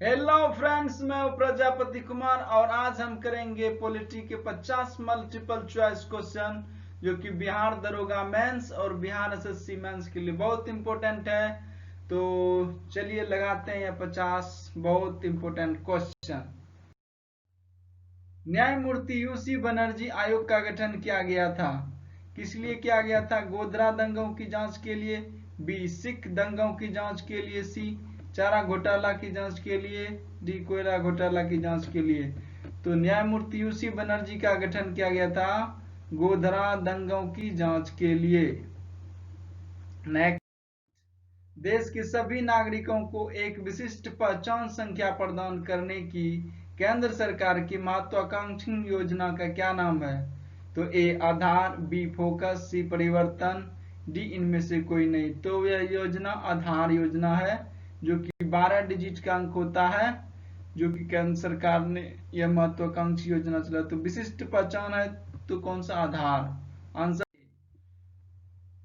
Hello friends, मैं हूं प्रजापति कुमार और आज हम करेंगे पॉलिटी के 50 मल्टीपल चॉइस क्वेश्चन जो कि बिहार दरोगा मेंस और बिहार एसएससी मेंस के लिए बहुत इंपॉर्टेंट है। तो चलिए लगाते हैं ये 50 बहुत इंपॉर्टेंट क्वेश्चन। न्यायमूर्ति यूसी बनर्जी आयोग का गठन किया गया था। किस लिए किया गया था? गोधरा दंगों की जांच के लिए, बी सिख दंगों की जांच के लिए, सी चारा घोटाला की जांच के लिए, डी कोयला घोटाला की जांच के लिए। तो न्यायमूर्ति यूसी बनर्जी का गठन किया गया था गोधरा दंगों की जांच के लिए। नेक्स्ट, देश के सभी नागरिकों को एक विशिष्ट पहचान संख्या प्रदान करने की केंद्र सरकार की महत्वाकांक्षी योजना का क्या नाम है? तो ए आधार, बी फोकस, सी परिवर्तन, डी इनमें से कोई नहीं। तो यह योजना आधार योजना है जो कि 12 डिजिट का अंक होता है, जो कि केंद्र सरकार ने यह महत्वाकांक्षी योजना चला। तो विशिष्ट पहचान है तो कौन सा? आधार। आंसर,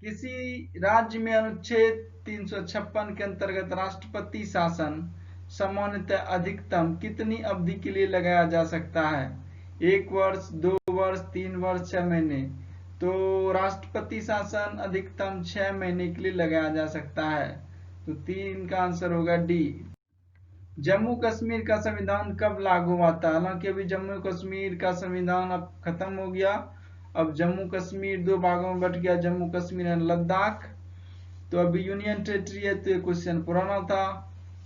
किसी राज्य में अनुच्छेद 356 के अंतर्गत राष्ट्रपति शासन सामान्यतः अधिकतम कितनी अवधि के लिए लगाया जा सकता है? 1 वर्ष, 2 वर्ष, 3 वर्ष, 6 महीने। तो राष्ट्रपति शासन अधिकतम 6 महीने के लिए लगाया जा सकता है। तो 3 का आंसर होगा डी। जम्मू कश्मीर का संविधान कब लागू हुआ था? हालांकि अभी जम्मू कश्मीर का संविधान अब खत्म हो गया। अब जम्मू कश्मीर 2 भागों में बट गया, जम्मू कश्मीर एंड लद्दाख। तो अभी यूनियन टेरिटरी है, तो ये क्वेश्चन पुराना था,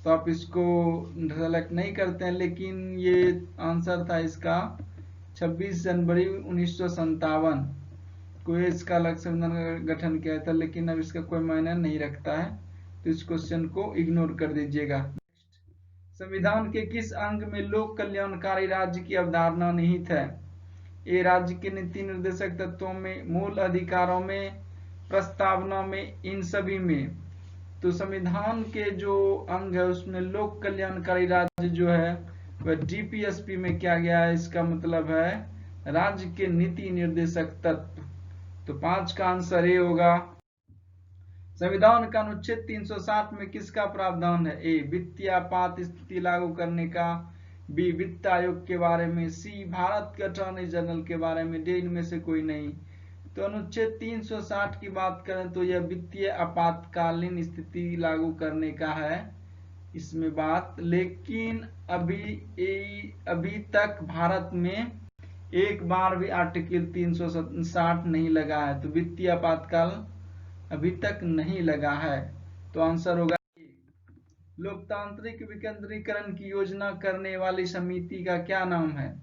तो आप इसको सेलेक्ट नहीं करते हैं। लेकिन ये आंसर था इसका 26 जनवरी 1957 को इसका अलग संविधान का गठन किया था, लेकिन अब इसका कोई मायने नहीं रखता है, तो इस क्वेश्चन को इग्नोर कर दीजिएगा। संविधान के किस अंग में लोक कल्याणकारी राज्य की अवधारणा निहित है? ए राज्य के नीति निर्देशक तत्वों में, मूल अधिकारों में, प्रस्तावना में, इन सभी में। तो संविधान के जो अंग है उसमें लोक कल्याणकारी राज्य जो है वह डीपीएसपी में किया गया है। इसका मतलब है राज्य के नीति निर्देशक तत्व। तो 5 का आंसर ए होगा। संविधान का अनुच्छेद 360 में किसका प्रावधान है? ए वित्तीय आपात स्थिति लागू करने का, बी वित्त आयोग के बारे में, सी भारत के अटॉर्नी जनरल के बारे में, डी इनमें से कोई नहीं। तो अनुच्छेद 360 की बात करें तो यह वित्तीय आपातकालीन स्थिति लागू करने का है इसमें बात। लेकिन अभी तक भारत में एक बार भी आर्टिकल 360 नहीं लगा है, तो वित्तीय आपातकाल अभी तक नहीं लगा है। तो आंसर होगा लोकतांत्रिक विकेंद्रीकरण की योजना करने वाली समिति का क्या नाम है?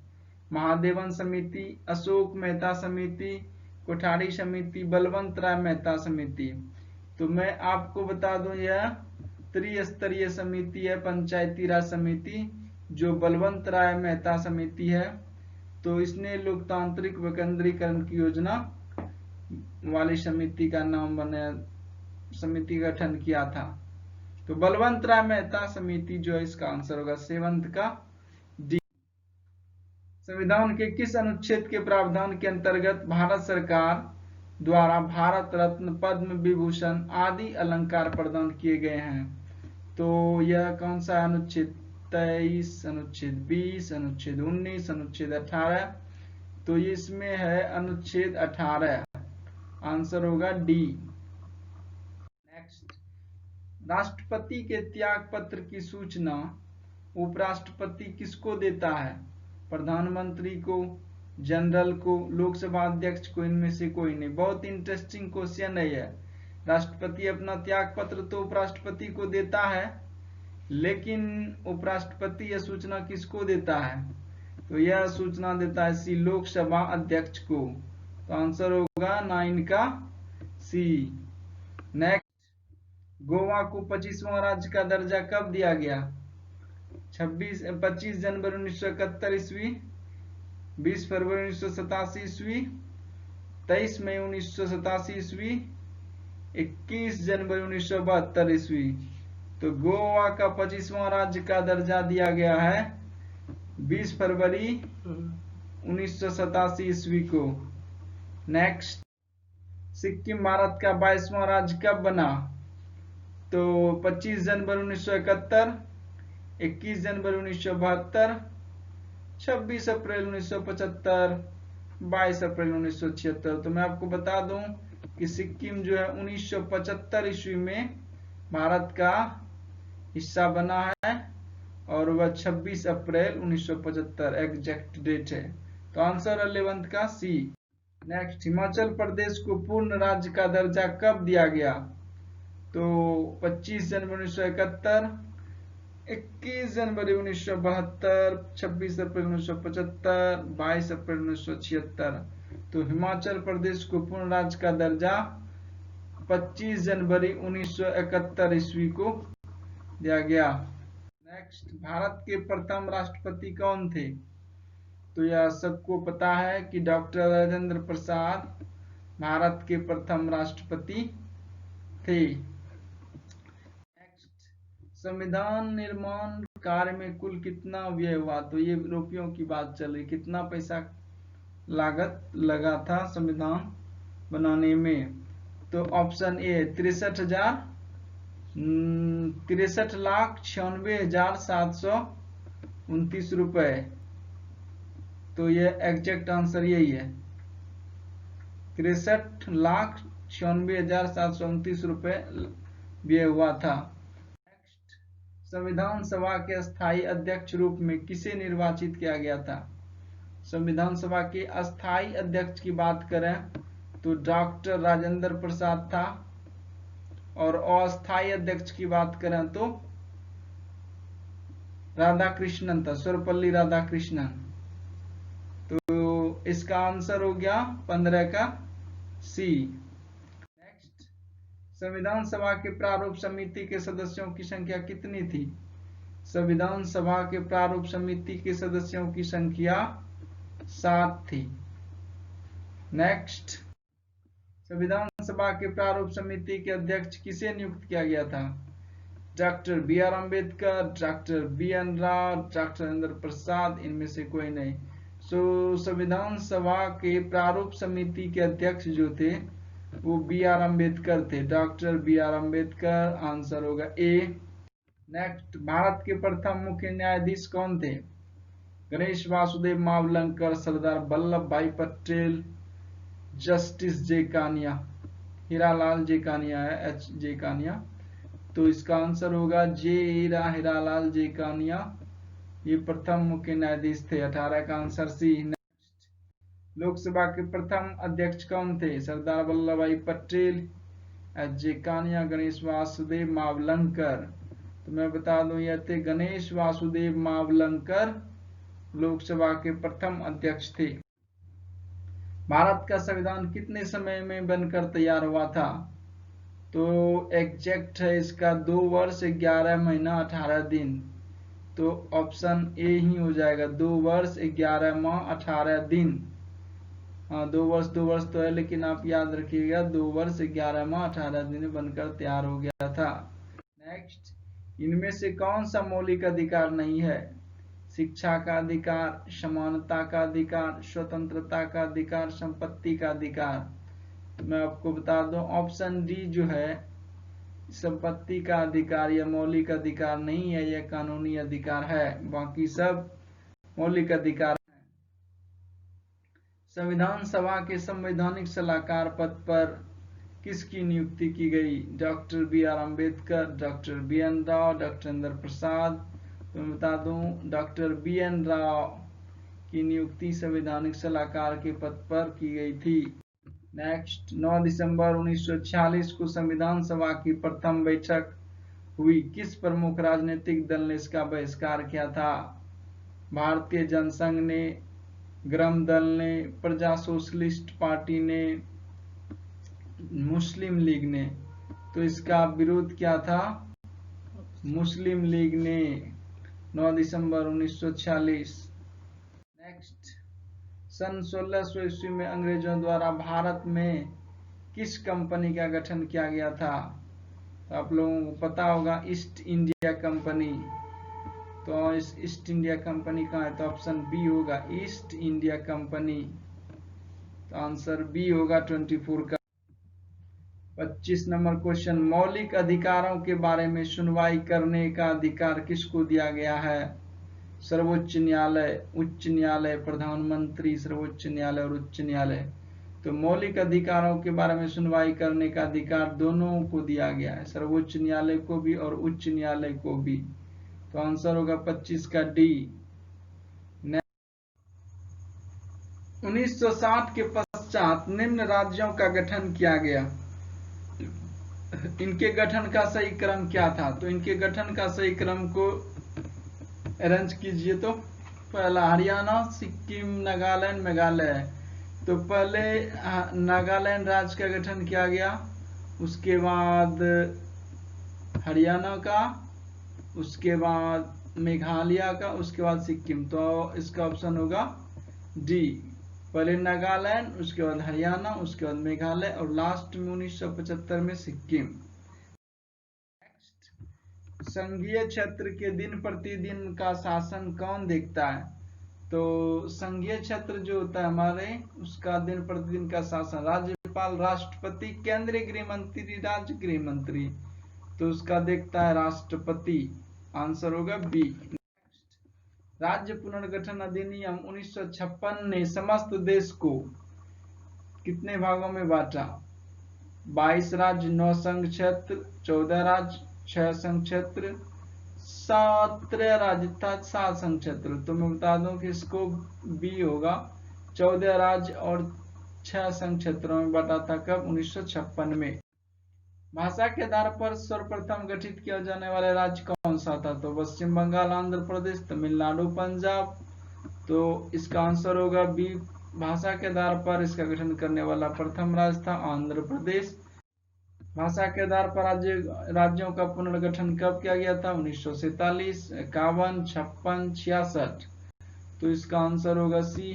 महादेवन समिति, अशोक मेहता समिति, कोठारी समिति, बलवंत राय मेहता समिति। तो मैं आपको बता दूं यह त्रिस्तरीय समिति है, पंचायती राज समिति, जो बलवंत राय मेहता समिति है। तो इसने लोकतांत्रिक विकेंद्रीकरण की योजना वाली समिति का नाम बनाया, समिति गठन किया था। तो बलवंत राय मेहता समिति जो है इसका आंसर होगा 7 का डी। संविधान के किस अनुच्छेद के प्रावधान के अंतर्गत भारत सरकार द्वारा भारत रत्न, पद्म विभूषण आदि अलंकार प्रदान किए गए हैं? तो यह कौन सा अनुच्छेद? 23, अनुच्छेद 20, अनुच्छेद 19, अनुच्छेद 18। तो इसमें है अनुच्छेद 18। आंसर होगा डी। नेक्स्ट, राष्ट्रपति के त्याग पत्र की सूचना उपराष्ट्रपति किसको देता है? प्रधानमंत्री को, जनरल को, लोकसभा अध्यक्ष को, इनमें से कोई नहीं। बहुत इंटरेस्टिंग क्वेश्चन है यह। राष्ट्रपति अपना त्याग पत्र तो उपराष्ट्रपति को देता है, लेकिन उपराष्ट्रपति यह सूचना किसको देता है? तो यह सूचना देता है सी लोकसभा अध्यक्ष को। तो आंसर होगा 9 का सी। नेक्स्ट, गोवा को 25वां राज्य का दर्जा कब दिया गया? 25 जनवरी 1971 ईस्वी, 20 फरवरी 1987 ईस्वी, 23 मई 1987 ईस्वी, 21 जनवरी 1972 ईस्वी। तो गोवा का 25वां राज्य का दर्जा दिया गया है 20 फरवरी 1987 ईस्वी को। नेक्स्ट, सिक्किम भारत का 22वां राज्य कब बना? तो 25 जनवरी 1971, 21 जनवरी 1972, 26 अप्रैल 1975, 22 अप्रैल 1976। तो मैं आपको बता दूं कि सिक्किम जो है 1975 ईस्वी में भारत का हिस्सा बना है और वह 26 अप्रैल 1975 एग्जैक्ट डेट है। तो आंसर 11th का सी। नेक्स्ट, हिमाचल प्रदेश को पूर्ण राज्य का दर्जा कब दिया गया? तो 25 जनवरी 1971, 21 जनवरी 1972, 26 अप्रैल 1975, 22 अप्रैल 1976। तो हिमाचल प्रदेश को पूर्ण राज्य का दर्जा 25 जनवरी 1971 ईस्वी को दिया गया। नेक्स्ट, भारत के प्रथम राष्ट्रपति कौन थे? तो यह सबको पता है कि डॉक्टर राजेंद्र प्रसाद भारत के प्रथम राष्ट्रपति थे। नेक्स्ट, संविधान निर्माण कार्य में कुल कितना व्यय हुआ? तो ये रुपयों की बात चल रही, कितना पैसा लागत लगा था संविधान बनाने में? तो ऑप्शन ए 63,96,729 रुपए। तो ये एग्जैक्ट आंसर यही है, 63,96,729 रुपए व्यय हुआ था। नेक्स्ट, संविधान सभा के स्थायी अध्यक्ष रूप में किसे निर्वाचित किया गया था? संविधान सभा के अस्थायी अध्यक्ष की बात करें तो डॉक्टर राजेंद्र प्रसाद था, और अस्थायी अध्यक्ष की बात करें तो राधाकृष्णन था, सर्वपल्ली राधाकृष्णन। तो इसका आंसर हो गया 15 का सी। नेक्स्ट, संविधान सभा के प्रारूप समिति के सदस्यों की संख्या कितनी थी? संविधान सभा के प्रारूप समिति के सदस्यों की संख्या 7 थी। नेक्स्ट, संविधान सभा के प्रारूप समिति के अध्यक्ष किसे नियुक्त किया गया था? Doctor B R Ambedkar, doctor B N Rao, doctor Rajendra Prasad, इनमें से कोई नहीं। संविधान सभा के प्रारूप समिति के अध्यक्ष जो थे वो बी आर अम्बेडकर थे, doctor B R Ambedkar. Answer होगा ए। नेक्स्ट, भारत के प्रथम मुख्य न्यायाधीश कौन थे? गणेश वासुदेव मावलंकर, सरदार वल्लभ भाई पटेल, जस्टिस जे कानिया, हीरालाल जे कानिया है, एच जे कानिया। तो इसका आंसर होगा जे हीरालाल जे कानिया, ये प्रथम मुख्य न्यायाधीश थे। 18 का आंसर सी। नेक्स्ट, लोकसभा के प्रथम अध्यक्ष कौन थे? सरदार वल्लभ भाई पटेल, एच जे कानिया, गणेश वासुदेव मावलंकर। तो मैं बता दूं ये थे गणेश वासुदेव मावलंकर लोकसभा के प्रथम अध्यक्ष थे। भारत का संविधान कितने समय में बनकर तैयार हुआ था? तो एग्जैक्ट है इसका 2 वर्ष 11 महीना 18 दिन। तो ऑप्शन ए ही हो जाएगा, 2 वर्ष 11 माह 18 दिन। हाँ, 2 वर्ष तो है, लेकिन आप याद रखिएगा 2 वर्ष 11 माह 18 दिन बनकर तैयार हो गया था। नेक्स्ट, इनमें से कौन सा मौलिक अधिकार नहीं है? शिक्षा का अधिकार, समानता का अधिकार, स्वतंत्रता का अधिकार, संपत्ति का अधिकार। मैं आपको बता दूं ऑप्शन डी जो है संपत्ति का अधिकार, यह मौलिक अधिकार नहीं है, यह कानूनी अधिकार है। बाकी सब मौलिक अधिकार हैं। संविधान सभा के संवैधानिक सलाहकार पद पर किसकी नियुक्ति की गई? Doctor B R Ambedkar, doctor B N Rao, doctor Rajendra Prasad. तो मैं बता दूं डॉक्टर बी एन राव की नियुक्ति संवैधानिक सलाहकार के पद पर की गई थी। नेक्स्ट, 9 दिसंबर 1946 को संविधान सभा की प्रथम बैठक हुई, किस प्रमुख राजनीतिक दल ने इसका बहिष्कार किया था? भारतीय जनसंघ ने, ग्राम दल ने, प्रजा सोशलिस्ट पार्टी ने, मुस्लिम लीग ने। तो इसका विरोध क्या था? मुस्लिम लीग ने, 9 दिसंबर 1946। नेक्स्ट, सन 1600 ईस्वी में अंग्रेजों द्वारा भारत में किस कंपनी का गठन किया गया था? तो आप लोगों को पता होगा ईस्ट इंडिया कंपनी। तो इस ईस्ट इंडिया कंपनी कहाँ है? तो ऑप्शन बी होगा, ईस्ट इंडिया कंपनी। तो आंसर बी होगा 24 का। 25 नंबर क्वेश्चन, मौलिक अधिकारों के बारे में सुनवाई करने का अधिकार किसको दिया गया है? सर्वोच्च न्यायालय, उच्च न्यायालय, प्रधानमंत्री, सर्वोच्च न्यायालय और उच्च न्यायालय। तो मौलिक अधिकारों के बारे में सुनवाई करने का अधिकार दोनों को दिया गया है, सर्वोच्च न्यायालय को भी और उच्च न्यायालय को भी। तो आंसर होगा 25 का डी। 1960 के पश्चात निम्न राज्यों का गठन किया गया। इनके गठन का सही क्रम क्या था? तो इनके गठन का सही क्रम को अरेंज कीजिए। तो पहला हरियाणा, सिक्किम, नागालैंड, मेघालय। तो पहले नागालैंड राज्य का गठन किया गया, उसके बाद हरियाणा का, उसके बाद मेघालय का, उसके बाद सिक्किम। तो इसका ऑप्शन होगा डी। पहले नागालैंड, उसके बाद हरियाणा, उसके बाद मेघालय और लास्ट में 1975 में सिक्किम। संघीय क्षेत्र के दिन प्रतिदिन का शासन कौन देखता है? तो संघीय क्षेत्र जो होता है हमारे, उसका दिन प्रतिदिन का शासन राज्यपाल, राष्ट्रपति, केंद्रीय गृह मंत्री, राज्य गृह मंत्री। तो उसका देखता है राष्ट्रपति। आंसर होगा बी। राज्य पुनर्गठन अधिनियम 1956 ने समस्त देश को कितने भागों में बांटा? 22 राज्य, 9 संघ क्षेत्र, 14 राज्य, 6 संघ क्षेत्र, 17 राज्य था, 7 संघ क्षेत्र। तो मैं बता दूं कि इसको बी होगा, 14 राज्य और 6 संघ क्षेत्रों में बांटा था। कब? 1956 में। भाषा के आधार पर सर्वप्रथम गठित किया जाने वाला राज्य कौन सा था? तो पश्चिम बंगाल, आंध्र प्रदेश, तमिलनाडु, पंजाब। तो इसका आंसर होगा बी। भाषा के आधार पर इसका गठन करने वाला प्रथम राज्य था आंध्र प्रदेश। भाषा के आधार पर राज्यों का पुनर्गठन कब किया गया था? 1947, 51, 56, 66। तो इसका आंसर होगा सी।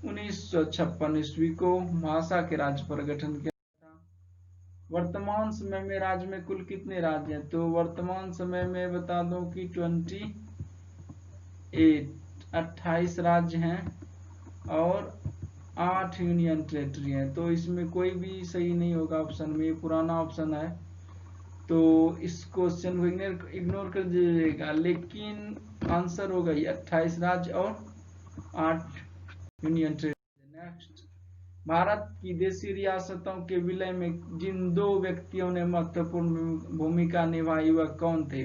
1956 ईस्वी को भाषा के राज्य पर गठन किया था। वर्तमान समय में राज्य में कुल कितने राज्य हैं? तो वर्तमान समय में बता दूं कि 28 राज्य हैं और 8 यूनियन टेरिटरी हैं। तो इसमें कोई भी सही नहीं होगा ऑप्शन में, ये पुराना ऑप्शन है। तो इस क्वेश्चन को इग्नोर कर दीजिएगा, लेकिन आंसर होगा ये 28 राज्य और 8 यूनियन टेरिटरी। नेक्स्ट, भारत की देशी रियासतों के विलय में जिन 2 व्यक्तियों ने महत्वपूर्ण भूमिका निभाई वह कौन थे?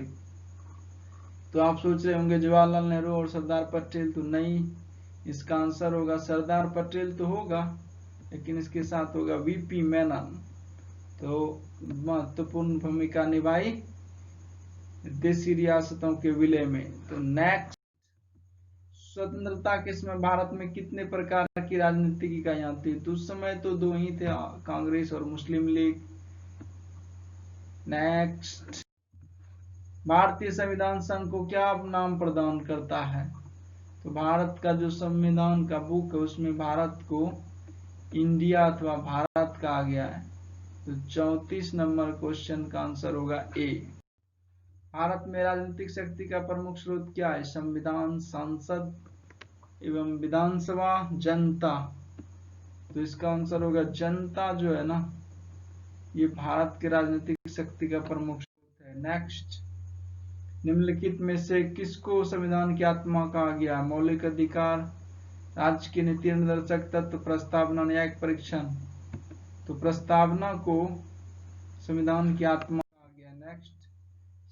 तो आप सोच रहे होंगे जवाहरलाल नेहरू और सरदार पटेल। तो नहीं, इसका आंसर होगा सरदार पटेल तो होगा, लेकिन इसके साथ होगा वीपी मेनन। तो महत्वपूर्ण भूमिका निभाई देशी रियासतों के विलय में। तो नेक्स्ट, स्वतंत्रता के समय भारत में कितने प्रकार की राजनीतिक इकाइयां थी? तो उस समय तो 2 ही थे, कांग्रेस और मुस्लिम लीग। नेक्स्ट, भारतीय संविधान संघ को क्या नाम प्रदान करता है? तो भारत का जो संविधान का बुक है उसमें भारत को इंडिया अथवा भारत कहा गया है। तो 34 नंबर क्वेश्चन का आंसर होगा ए। भारत में राजनीतिक शक्ति का प्रमुख स्रोत क्या है? संविधान, संसद एवं विधानसभा, जनता। तो इसका आंसर होगा जनता जो है ना, ये भारत के राजनीतिक शक्ति का प्रमुख स्रोत है। नेक्स्ट, निम्नलिखित में से किसको संविधान की आत्मा कहा गया? मौलिक अधिकार, राज्य के नीति निर्देशक तत्व, प्रस्तावना, न्यायिक परीक्षण। तो प्रस्तावना को संविधान की आत्मा कहा गया। नेक्स्ट,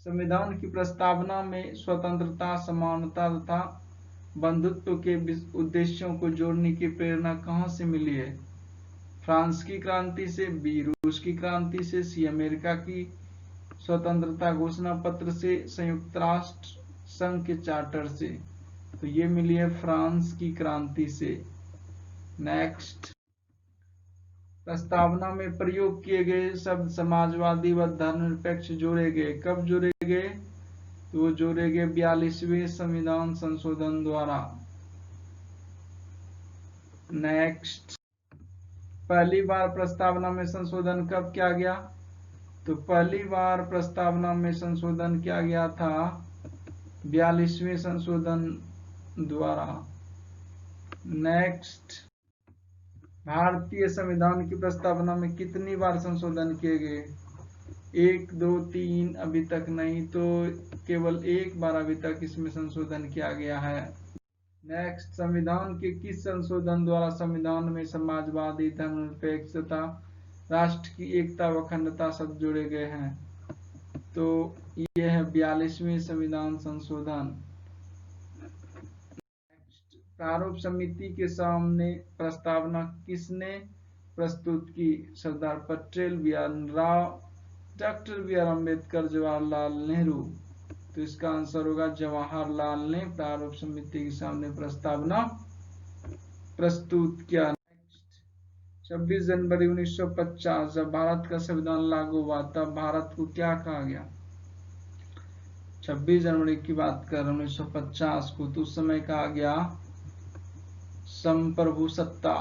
संविधान की प्रस्तावना में स्वतंत्रता, समानता तथा बंधुत्व के उद्देश्यों को जोड़ने की प्रेरणा कहां से मिली है? फ्रांस की क्रांति से, बी रूस की क्रांति से, सी अमेरिका की स्वतंत्रता घोषणा पत्र से, संयुक्त राष्ट्र संघ के चार्टर से। तो ये मिली है फ्रांस की क्रांति से। नेक्स्ट, प्रस्तावना में प्रयोग किए गए शब्द समाजवादी व धर्मनिरपेक्ष जोड़े गए। कब जोड़े गए? तो वो जोड़े गए 42वें संविधान संशोधन द्वारा। नेक्स्ट, पहली बार प्रस्तावना में संशोधन कब किया गया? तो पहली बार प्रस्तावना में संशोधन किया गया था 42वें संशोधन द्वारा। नेक्स्ट, भारतीय संविधान की प्रस्तावना में कितनी बार संशोधन किए गए? 1, 2, 3 अभी तक नहीं, तो केवल एक बार अभी तक इसमें संशोधन किया गया है। नेक्स्ट, संविधान के किस संशोधन द्वारा संविधान में समाजवादी, धर्मनिरपेक्ष तथा राष्ट्र की एकता व अखंडता शब्द जोड़े गए हैं? तो ये है 42वें संविधान संशोधन। प्रारूप समिति के सामने प्रस्तावना किसने प्रस्तुत की? Sardar Patel, B R Rao, doctor B R Ambedkar, Jawaharlal Nehru. तो इसका आंसर होगा जवाहरलाल ने प्रारूप समिति के सामने प्रस्तावना प्रस्तुत किया। 26 जनवरी 1950 जब भारत का संविधान लागू हुआ तब भारत को क्या कहा गया? 26 जनवरी की बात कर 1950 को, तो उस समय कहा गया संप्रभुसत्ता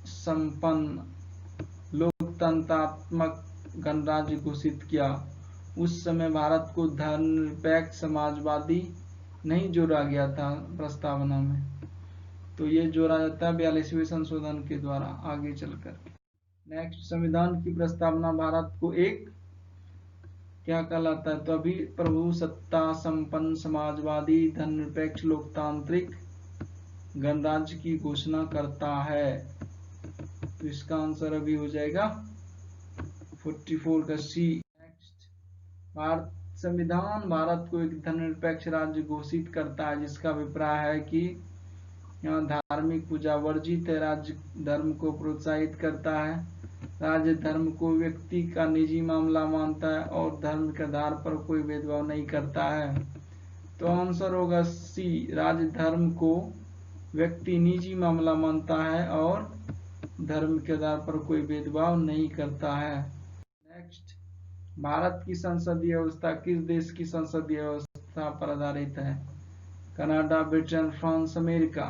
संपन्न लोकतंत्रात्मक गणराज्य घोषित किया। उस समय भारत को धर्मनिरपेक्ष समाजवादी नहीं जोड़ा गया था प्रस्तावना में, तो ये जोड़ा जाता है 42वें संशोधन के द्वारा आगे चलकर। नेक्स्ट, संविधान की प्रस्तावना भारत को एक क्या कहलाता है? तो अभी प्रभुसत्ता संपन्न समाजवादी धर्मनिरपेक्ष लोकतांत्रिक गणराज्य की घोषणा करता है। तो इसका आंसर अभी हो जाएगा 44 का सी। नेक्स्ट, संविधान भारत को एक धर्मनिरपेक्ष राज्य घोषित करता है, जिसका अभिप्राय है कि यहाँ धार्मिक पूजा वर्जित है, राज्य धर्म को प्रोत्साहित करता है, राज्य धर्म को व्यक्ति का निजी मामला मानता है और धर्म के आधार पर कोई भेदभाव नहीं करता है। तो आंसर होगा सी, राज्य धर्म को व्यक्ति निजी मामला मानता है और धर्म के आधार पर कोई भेदभाव नहीं करता है। नेक्स्ट, भारत की संसदीय व्यवस्था किस देश की संसदीय व्यवस्था पर आधारित है? Canada, Britain, France, America.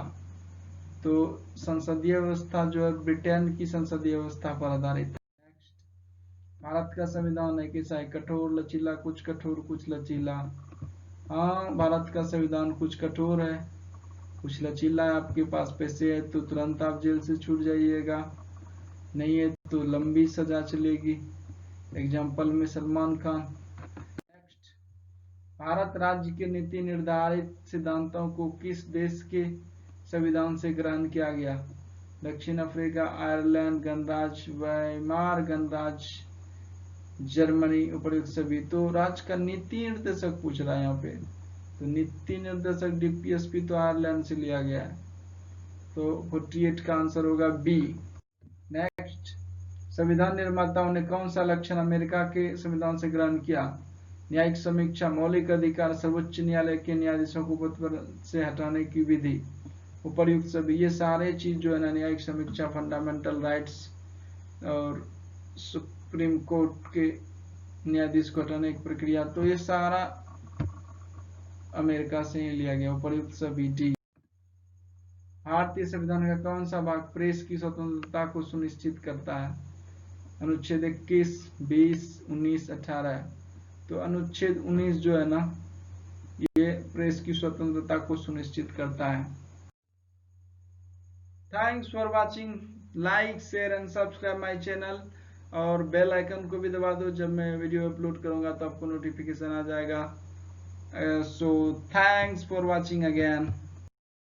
तो संसदीय व्यवस्था जो है ब्रिटेन की संसदीय व्यवस्था पर आधारित है। नेक्स्ट, भारत का संविधान है कैसा है? कठोर, लचीला, कुछ कठोर कुछ लचीला। हाँ, भारत का संविधान कुछ कठोर है, कुछ लचीला है। आपके पास पैसे है तो तुरंत आप जेल से छूट जाइएगा, नहीं है तो लंबी सजा चलेगी। एग्जाम्पल में सलमान खान। नेक्स्ट, भारत राज्य के नीति निर्धारित सिद्धांतों को किस देश के संविधान से ग्रहण किया गया? दक्षिण अफ्रीका, आयरलैंड गणराज्य, वाइमार गणराज्य, जर्मनी, उपर्युक्त सभी। तो राज्य का नीति निर्देशक पूछ रहा है यहाँ पे, तो नीति निर्देशक डीपीएसपी तो आयरलैंड से लिया गया है, तो 48 का आंसर होगा बी। नेक्स्ट, संविधान निर्माताओं ने कौन सा लक्षण अमेरिका के संविधान से ग्रहण किया? न्यायिक समीक्षा, मौलिक अधिकार, सर्वोच्च न्यायालय के न्यायाधीशों को पद पर से हटाने की विधि, उपर्युक्त सभी। ये सारे चीज जो है ना, न्यायिक समीक्षा, फंडामेंटल राइट्स और सुप्रीम कोर्ट के न्यायाधीश को हटाने की प्रक्रिया, तो ये सारा अमेरिका से ही लिया गया, उपर्युक्त सभी डी। भारतीय संविधान का कौन सा भाग प्रेस की स्वतंत्रता को सुनिश्चित करता है? अनुच्छेद 21, 20, 19, 18। तो अनुच्छेद 19 जो है ना, ये प्रेस की स्वतंत्रता को सुनिश्चित करता है। Thanks for watching, like share and subscribe my channel, और बेल आइकन को भी दबा दो, जब मैं वीडियो अपलोड करूंगा तो आपको नोटिफिकेशन आ जाएगा। So thanks for watching again.